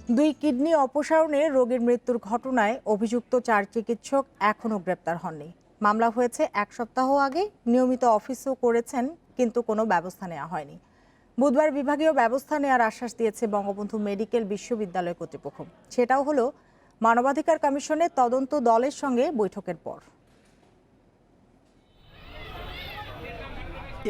দুই কিডনি অপসারণে রোগীর মৃত্যুর ঘটনায় অভিযুক্ত 4 চিকিৎসক এখনও গ্রেপ্তার হননি। মামলা হয়েছে 1 সপ্তাহ আগে। নিয়মিত অফিসও করেছেন, কিন্তু কোনো ব্যবস্থা নেওয়া হয়নি। বুধবার বিভাগীয় ব্যবস্থা নেওয়ার আশ্বাস দিয়েছে বঙ্গবন্ধু মেডিকেল বিশ্ববিদ্যালয় কর্তৃপক্ষ। সেটাও হলো মানবাধিকার কমিশনের তদন্ত দলের সঙ্গে বৈঠকের পর।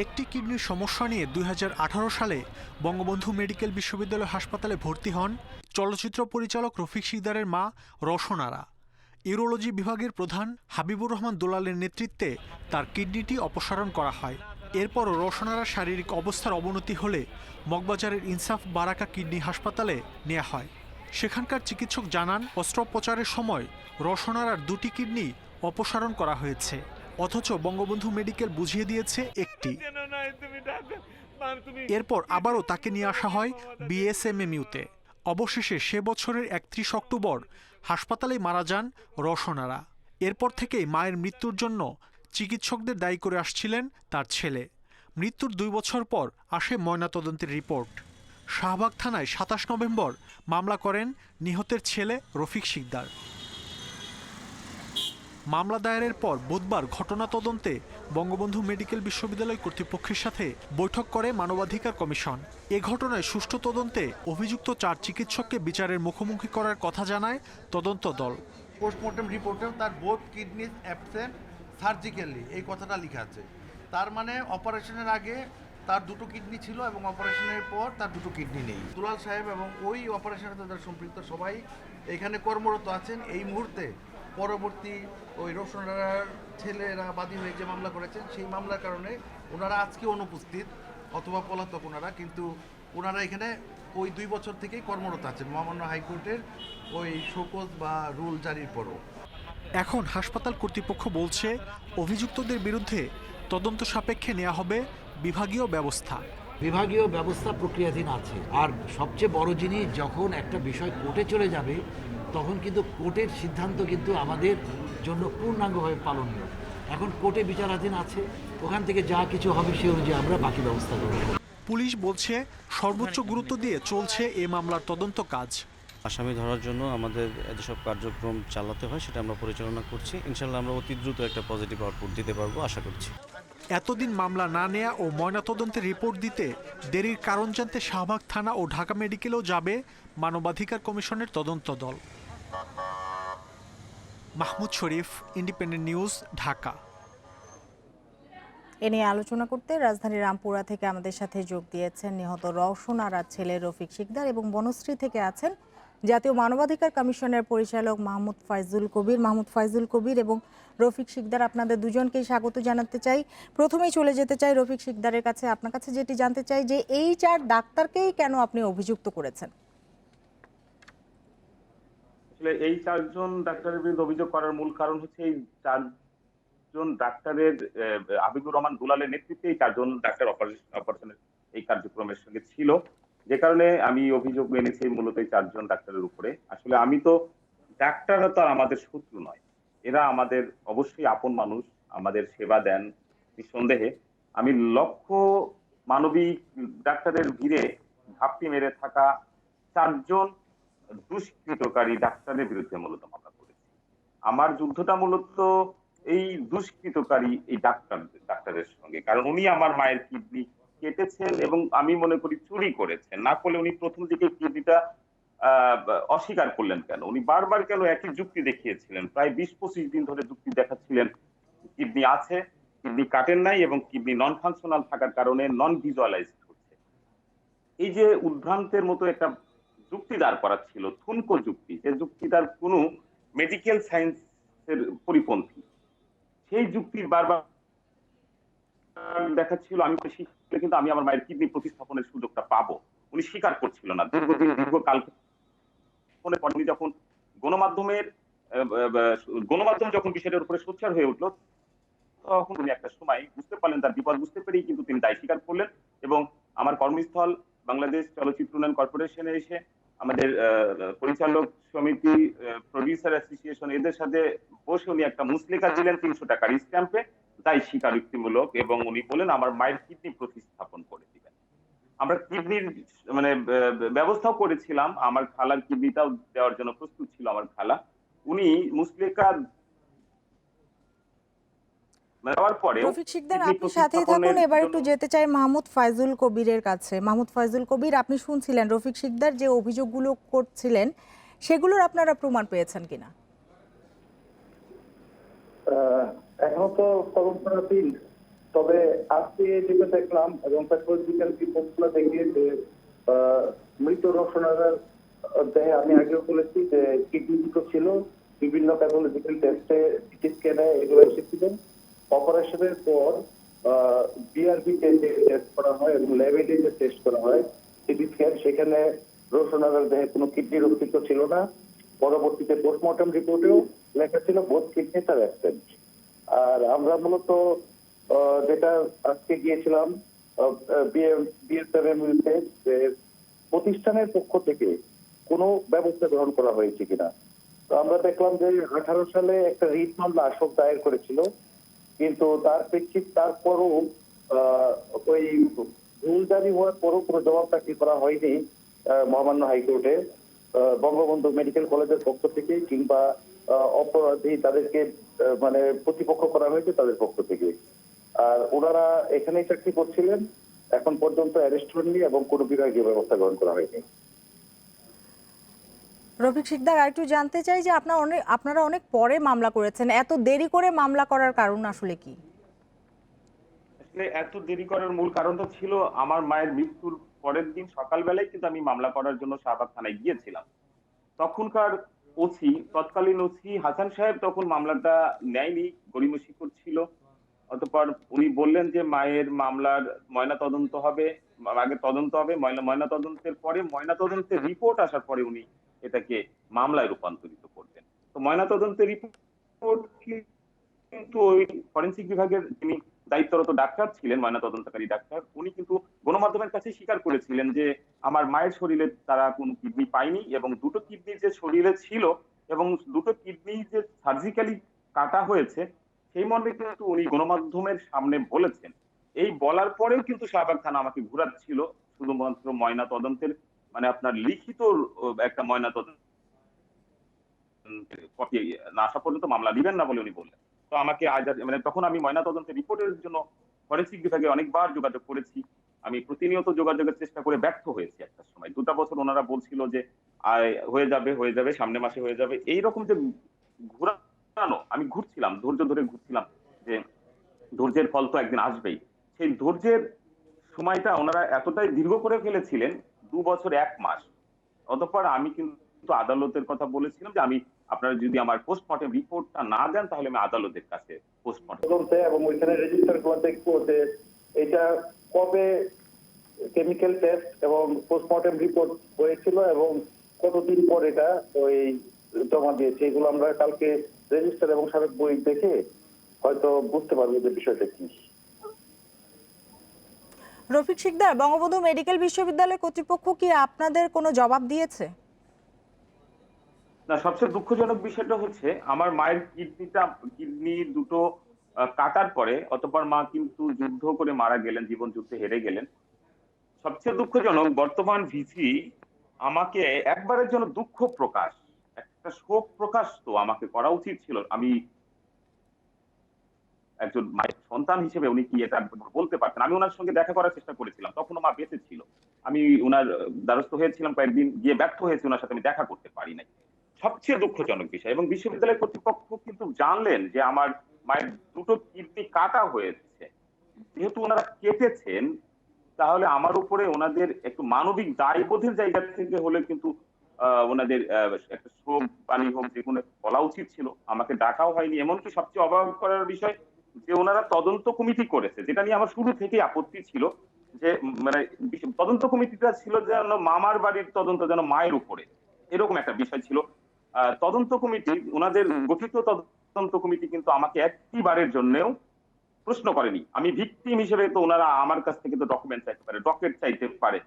একটি কিডনির সমস্যা নিয়ে 2018 সালে বঙ্গবন্ধু মেডিকেল বিশ্ববিদ্যালয় হাসপাতালে ভর্তি হন চলচ্চিত্র পরিচালক রফিক শিকদারের মা রওশন আরা। ইউরোলজি বিভাগের প্রধান হাবিবুর রহমান দুলালের নেতৃত্বে তার কিডনিটি অপসারণ করা হয়। এরপরও রওশন আরার শারীরিক অবস্থার অবনতি হলে মগবাজারের ইনসাফ বারাকা কিডনি হাসপাতালে নেওয়া হয়। সেখানকার চিকিৎসক জানান, অস্ত্রোপচারের সময় রওশন আরার 2টি কিডনি অপসারণ করা হয়েছে, অথচ বঙ্গবন্ধু মেডিকেল বুঝিয়ে দিয়েছে একটি। এরপর আবারও তাকে নিয়ে আসা হয় বিএসএমএমইউতে। অবশেষে সে বছরের 31 অক্টোবর হাসপাতালেই মারা যান রওশন আরা। এরপর থেকেই মায়ের মৃত্যুর জন্য চিকিৎসকদের দায়ী করে আসছিলেন তার ছেলে। মৃত্যুর 2 বছর পর আসে ময়নাতদন্তের রিপোর্ট। শাহবাগ থানায় 27 নভেম্বর মামলা করেন নিহতের ছেলে রফিক শিকদার। মামলা দায়েরের পর বুধবার ঘটনা তদন্তে বঙ্গবন্ধু মেডিকেল বিশ্ববিদ্যালয় কর্তৃপক্ষের সাথে বৈঠক করে মানবাধিকার কমিশন। এ ঘটনায় সুষ্ঠু তদন্তে অভিযুক্ত 4 চিকিৎসককে বিচারের মুখোমুখি করার কথা জানায় তদন্ত দল। পোস্টমর্টম রিপোর্টেও তার বোথ কিডনিজ অ্যাবসেন্ট সার্জিক্যালি এই কথাটা লেখা আছে। তার মানে অপারেশনের আগে তার 2টো কিডনি ছিল এবং অপারেশনের পর তার 2টো কিডনি নেই। দুলাল সাহেব এবং ওই অপারেশনের সাথে সম্পৃক্ত সবাই এখানে কর্মরত আছেন এই মুহূর্তে। পরবর্তী ওই রওশন আরার ছেলেরা বাদী হয়ে যে মামলা করেছেন সেই মামলার কারণে ওনারা আজকে অনুপস্থিত অথবা পলাতক ওনারা, কিন্তু ওনারা এখানে ওই 2 বছর থেকেই কর্মরত আছেন মহামান্য হাইকোর্টের ওই শোকজ বা রুল জারির পরও। এখন হাসপাতাল কর্তৃপক্ষ বলছে অভিযুক্তদের বিরুদ্ধে তদন্ত সাপেক্ষে নেওয়া হবে বিভাগীয় ব্যবস্থা। বিভাগীয় ব্যবস্থা প্রক্রিয়াধীন আছে। আর সবচেয়ে বড় জিনিস, যখন একটা বিষয় কোর্টে চলে যাবে তখন কিন্তু কোর্টের সিদ্ধান্ত কিন্তু আমাদের জন্য পূর্ণাঙ্গভাবে পালনীয়। এখন কোর্টে বিচারাধীন আছে, ওখান থেকে যা কিছু হবে সে অনুযায়ী আমরা বাকি ব্যবস্থা করব। পুলিশ বলছে সর্বোচ্চ গুরুত্ব দিয়ে চলছে এ মামলার তদন্ত কাজ। আসামি ধরার জন্য আমাদের যেসব কার্যক্রম চালাতে হয় সেটা আমরা পরিচালনা করছি। ইনশাল্লাহ আমরা অতি দ্রুত একটা পজিটিভ আউটপুট দিতে পারবো আশা করছি। এতদিন মামলা না নেয়া ও ময়নাতদন্তের রিপোর্ট দিতে দেরির কারণ জানতে শাহবাগ থানা ও ঢাকা মেডিকেলেও যাবে মানবাধিকার কমিশনের তদন্ত দল। মাহমুদ শরীফ, ইন্ডিপেন্ডেন্ট নিউজ, ঢাকা। এ নিয়ে আলোচনা করতে রাজধানীর রামপুরা থেকে আমাদের সাথে যোগ দিয়েছেন নিহত রওশন আরার ছেলে রফিক শিকদার, এবং বনশ্রী থেকে আছেন জাতীয় মানবাধিকার কমিশনের পরিচালক মাহমুদ ফাইজুল কবির এবং রফিক শিকদার। আপনাদের দুজনকেই স্বাগত জানাতে চাই। প্রথমেই চলে যেতে চাই রফিক শিকদারের কাছে। আপনার কাছে যেটি জানতে চাই যে এই 4 ডাক্তারকেই কেন আপনি অভিযুক্ত করেছেন? আসলে এই 4 জন ডাক্তারের বিরুদ্ধে অভিযোগ করার মূল কারণ হচ্ছে এই 4 জন ডাক্তারের হাবিবুর রহমান দুলালের নেতৃত্বে এই 4 জন ডাক্তার অপারেশনের এই কার্যক্রমের সঙ্গে ছিল, যে কারণে আমি অভিযোগ এনেছি মূলত এই 4 জন ডাক্তারের উপরে। আসলে আমি তো, ডাক্তাররা তো আর আমাদের শত্রু নয়, এরা আমাদের অবশ্যই আপন মানুষ, আমাদের সেবা দেন নিঃসন্দেহে। আমি লক্ষ মানবিক ডাক্তারের ভিড়ে ঘাপটি মেরে থাকা 4 জন দুষ্কৃতকারী ডাক্তারের বিরুদ্ধে মূলত মামলা করেছি। আমার যুদ্ধটা মূলত এই দুষ্কৃতকারী এই ডাক্তারের সঙ্গে, কারণ উনি আমার মায়ের কিডনি কেটেছেন এবং আমি মনে করি চুরি করেছেন। না করলে উনি প্রথম দিকে কিডনিটা অস্বীকার করলেন কেন? উনি বারবার কেন একই যুক্তি দেখিয়েছিলেন? প্রায় 20-25 দিন ধরে যুক্তি দেখাচ্ছিলেন কিডনি আছে, কিডনি কাটেন নাই এবং কিডনি নন ফাংশনাল থাকার কারণে নন ভিজুয়ালাইজড হচ্ছে। এই যে উদ্ভ্রান্তের মতো একটা যুক্তি দাঁড় করা ছিল, ঠুনকো যুক্তি, যে যুক্তিটার কোনো মেডিকেল সায়েন্সের পরিপন্থী, সেই যুক্তির বারবার দেখাচ্ছিল আমি শিখলে কিন্তু আমি আমার মায়ের কিডনি প্রতিস্থাপনের সুযোগটা পাবো। উনি স্বীকার করছিল না। দীর্ঘকাল উনি যখন গণমাধ্যম যখন বিষয়টার উপরে সোচ্চার হয়ে উঠলো, তখন উনি একটা সময় বুঝতে পারলেন, তার বিপদ বুঝতে পেরেই কিন্তু তিনি দায় স্বীকার করলেন এবং আমার কর্মস্থল বাংলাদেশ চলচ্চিত্র উন্নয়ন কর্পোরেশনে এসে আমাদের পরিচালক সমিতি, প্রডিউসার অ্যাসোসিয়েশন, এদের সাথে বসে উনি একটা মুসলেখা দিলেন 300 টাকার স্ট্যাম্পে, দায় স্বীকারোক্তিমূলক, এবং উনি বলেন আমার মায়ের কিডনি প্রতিস্থাপন করে দিবেন। আমরা কিডনির মানে ব্যবস্থাও করেছিলাম, আমার খালার কিডনিটাও দেওয়ার জন্য প্রস্তুত ছিল আমার খালা। উনি মুসলেকা দেওয়ার পরেও রফিক শিকদার, কিডনি আপনি সাথেই থাকুন। প্রতিস্থাপনের এবার জন্য একটু যেতে চাই মাহমুদ ফাইজুল কবিরের কাছে। মাহমুদ ফাইজুল কবির, আপনি শুনছিলেন রফিক শিকদার যে অভিযোগগুলো করছিলেন, সেগুলোর আপনারা প্রমাণ পেয়েছেন কিনা? এখনো তো তদন্তাধীন, তবে আজকে যেটা দেখলাম এবং প্যাথোলজিক্যাল রিপোর্টগুলো দেখিয়েছে মৃত রওশনারার দেহে, আমি আগেও বলেছি যে কিডনি দুটো ছিল, বিভিন্ন প্যাথোলজিক্যাল টেস্টে সিটি স্ক্যানে এগুলো এসেছিলেন। অপারেশনের পর বিআরবি টেস্ট করা হয় এবং ল্যাবে যে টেস্ট করা হয় সিটি স্ক্যান, সেখানে রওশনারার দেহে কোনো কিডনির অস্তিত্ব ছিল না। পরবর্তীতে পোস্টমর্টম রিপোর্টেও লেখা ছিল বোথ কিডনিস আর অ্যাবসেন্ট। আর আমরা মূলত যেটা আজকে গিয়েছিলাম বিএসএমএমইউতে, যে প্রতিষ্ঠানের পক্ষ থেকে কোনো ব্যবস্থা গ্রহণ করা হয়েছে কিনা। তো আমরা দেখলাম যে 18 সালে একটা রিট মামলা আশোক দায়ের করেছিল, কিন্তু তার প্রেক্ষিত তারপরও ওই ভুল জারি হওয়ার পরও কোনো জবাব দাখিল করা হয়নি মহামান্য হাইকোর্টে বঙ্গবন্ধু মেডিকেল কলেজের পক্ষ থেকে, কিংবা অপরাধী তাদেরকে মানে প্রতিপক্ষ করা হয়েছে তাদের পক্ষ থেকে। আর ওনারা এখানেই চাকরি করছিলেন, এখন পর্যন্ত অ্যারেস্ট হননি এবং কোনো বিভাগীয় ব্যবস্থা গ্রহণ করা হয়নি। রফিক শিকদার, আরেকটু জানতে চাই যে আপনারা অনেক পরে মামলা করেছেন, এত দেরি করে মামলা করার কারণ আসলে কি? আসলে এত দেরি করার মূল কারণটা ছিল আমার মায়ের মৃত্যুর পরের দিন সকালবেলায় কিন্তু আমি মামলা করার জন্য শাহবাগ থানায় গিয়েছিলাম। তখনকার তৎকালীন ওসি হাসান সাহেব তখন মামলাটা নেয়নি, গড়িমসি করছিল। অতঃপর উনি বললেন যে মায়ের মামলার ময়না তদন্ত হবে, আগে তদন্ত হবে, ময়না তদন্তের পরে ময়না তদন্তের রিপোর্ট আসার পরে উনি এটাকে মামলায় রূপান্তরিত করবেন। তো ময়না তদন্তের রিপোর্ট কিন্তু ওই ফরেনসিক বিভাগের যিনি দায়িত্বরত ডাক্তার ছিলেন, ময়নাতদন্তকারী ডাক্তার, উনি কিন্তু গণমাধ্যমের কাছে স্বীকার করেছিলেন যে আমার মায়ের শরীরে তারা কোনো কিডনি পায়নি, এবং দুটো কিডনি যে শরীরে ছিল এবং দুটো কিডনি যে সার্জিক্যালি কাটা হয়েছে সেই মর্মে কিন্তু উনি গণমাধ্যমের সামনে বলেছেন। এই বলার পরেও কিন্তু শাহবাগ থানা আমাকে ঘুরাচ্ছিল শুধুমাত্র ময়না তদন্তের মানে আপনার লিখিত একটা ময়না তদন্ত কপি না আসা পর্যন্ত মামলা দিবেন না বলে উনি বললেন। তো আমাকে মানে তখন আমি ময়না তদন্তের রিপোর্টের জন্য ফরেনসিক বিভাগে অনেকবার যোগাযোগ করেছি। আমি প্রতিনিয়ত যোগাযোগের চেষ্টা করে ব্যর্থ হয়েছি। একটা সময় 2টা বছর ওনারা বলছিল যে হয়ে যাবে সামনের মাসে হয়ে যাবে, এইরকম যে ঘুরানো, আমি ঘুরছিলাম, ধৈর্য ধরে ঘুরছিলাম যে ধৈর্যের ফল তো একদিন আসবেই। সেই ধৈর্যের সময়টা ওনারা এতটাই দীর্ঘ করে ফেলেছিলেন, 2 বছর 1 মাস। অতঃপর আমি কিন্তু আদালতের কথা বলেছিলাম যে আমি আপনারা যদি আমার পোস্টমর্টেম রিপোর্টটা না দেন তাহলে আমি আদালতের কাছে পোস্টমর্টেম তদন্তে এবং ওইখানে রেজিস্টার করে দেখবো যে এটা কবে কেমিক্যাল টেস্ট এবং পোস্টমর্টেম রিপোর্ট হয়েছিল এবং কতদিন পর এটা ওই জমা দিয়েছে। এগুলো আমরা কালকে রেজিস্টার এবং সাবেক বই দেখে হয়তো বুঝতে পারবো যে বিষয়টা কি। রফিক শিকদার, বঙ্গবন্ধু মেডিকেল বিশ্ববিদ্যালয় কর্তৃপক্ষ কি আপনাদের কোনো জবাব দিয়েছে? না, সবচেয়ে দুঃখজনক বিষয়টা হচ্ছে আমার মায়ের কিডনি দুটো কাটার পরে অতঃপর মা কিন্তু যুদ্ধ করে মারা গেলেন, জীবন যুদ্ধে হেরে গেলেন। সবচেয়ে দুঃখজনক বর্তমান ভিসি আমাকে একবারের জন্য দুঃখ প্রকাশ, একটা শোক প্রকাশ তো আমাকে করা উচিত ছিল। আমি একজন মায়ের সন্তান হিসেবে উনি কি এটা বলতে পারতেন। আমি ওনার সঙ্গে দেখা করার চেষ্টা করেছিলাম, তখনও মা বেঁচে ছিল। আমি ওনার দ্বারস্থ হয়েছিলাম, কয়েকদিন গিয়ে ব্যর্থ হয়েছি, ওনার সাথে আমি দেখা করতে পারি নাই। সবচেয়ে দুঃখজনক বিষয়, এবং বিশ্ববিদ্যালয় কর্তৃপক্ষ কিন্তু জানলেন যে আমার মায়ের দুটো কিডনি কাটা হয়েছে। যেহেতু ওনারা কেটেছেন, তাহলে আমার উপরে ওনাদের একটু মানবিক দায়বোধের জায়গা থেকে হলে কিন্তু ওনাদের একটা শোক পানি হোক যে কোনো বলা উচিত ছিল। আমাকে ডাকাও হয়নি। এমনকি সবচেয়ে অবাক করার বিষয় যে ওনারা তদন্ত কমিটি করেছে, যেটা নিয়ে আমার শুরু থেকেই আপত্তি ছিল যে মানে তদন্ত কমিটিটা ছিল যেন মামার বাড়ির তদন্ত, যেন মায়ের উপরে, এরকম একটা বিষয় ছিল। তদন্ত কমিটি, ওনাদের গঠিত তদন্ত কমিটি কিন্তু আমাকে একটিবারের জন্যও প্রশ্ন করেনি। আমি ভিকটিম হিসেবে, তো ওনারা আমার কাছ থেকে তো ডকুমেন্ট চাইতে পারে, ডকেট চাইতে পারে,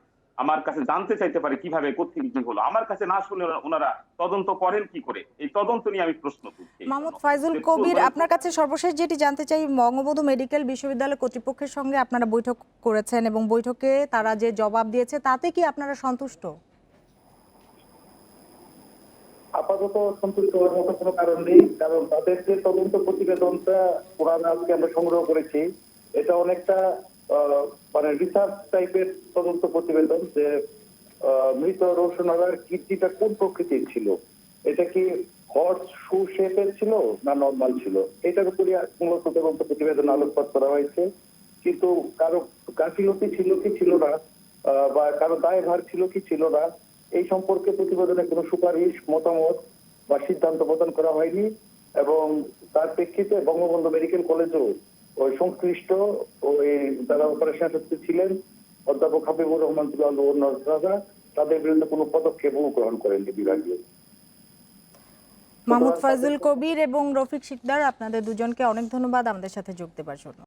আমার কাছে জানতে চাইতে পারে কিভাবে কোথেকে কি হলো, আমার কাছে না শুনে ওনারা তদন্ত করেন কি করে? এই তদন্ত নিয়ে আমি প্রশ্ন তুলছি। মাহমুদ ফাইজুল কবির, আপনার কাছে সর্বশেষ যেটি জানতে চাই, বঙ্গবন্ধু মেডিকেল বিশ্ববিদ্যালয় কর্তৃপক্ষের সঙ্গে আপনারা বৈঠক করেছেন এবং বৈঠকে তারা যে জবাব দিয়েছে তাতে কি আপনারা সন্তুষ্ট? আপাতত সন্তুষ্ট হওয়ার মতো কোনো কারণ নেই, কারণ তাদের যে তদন্ত প্রতিবেদনটা পুরানো আজকে আমরা সংগ্রহ করেছি, এটা অনেকটা মানে রিসার্চ টাইপের তদন্ত প্রতিবেদন, যে মৃত রোশনারার কিডনিটা কোন প্রকৃতির ছিল, এটা কি হর্স শু শেপের ছিল না নর্মাল ছিল, এটার উপরই মূলত তদন্ত প্রতিবেদন আলোকপাত করা হয়েছে। কিন্তু কারো গাফিলতি ছিল কি ছিল না, বা কারো দায়ভার ছিল কি ছিল না, এই সম্পর্কে প্রতিবেদনে কোনো সুপারিশ, মতামত বা সিদ্ধান্ত প্রদান করা হয়নি। এবং তার প্রেক্ষিতে বঙ্গবন্ধু মেডিকেল কলেজও ওই সংশ্লিষ্ট ওই যারা অপারেশন ছিলেন অধ্যাপক হাবিবুর রহমান দুলাল ও অন্যরা তাদের বিরুদ্ধে কোনো পদক্ষেপও গ্রহণ করেননি বিভাগীয়। মাহমুদ ফাইজুল কবির এবং রফিক শিকদার, আপনাদের দুজনকে অনেক ধন্যবাদ আমাদের সাথে যোগ দেওয়ার জন্য।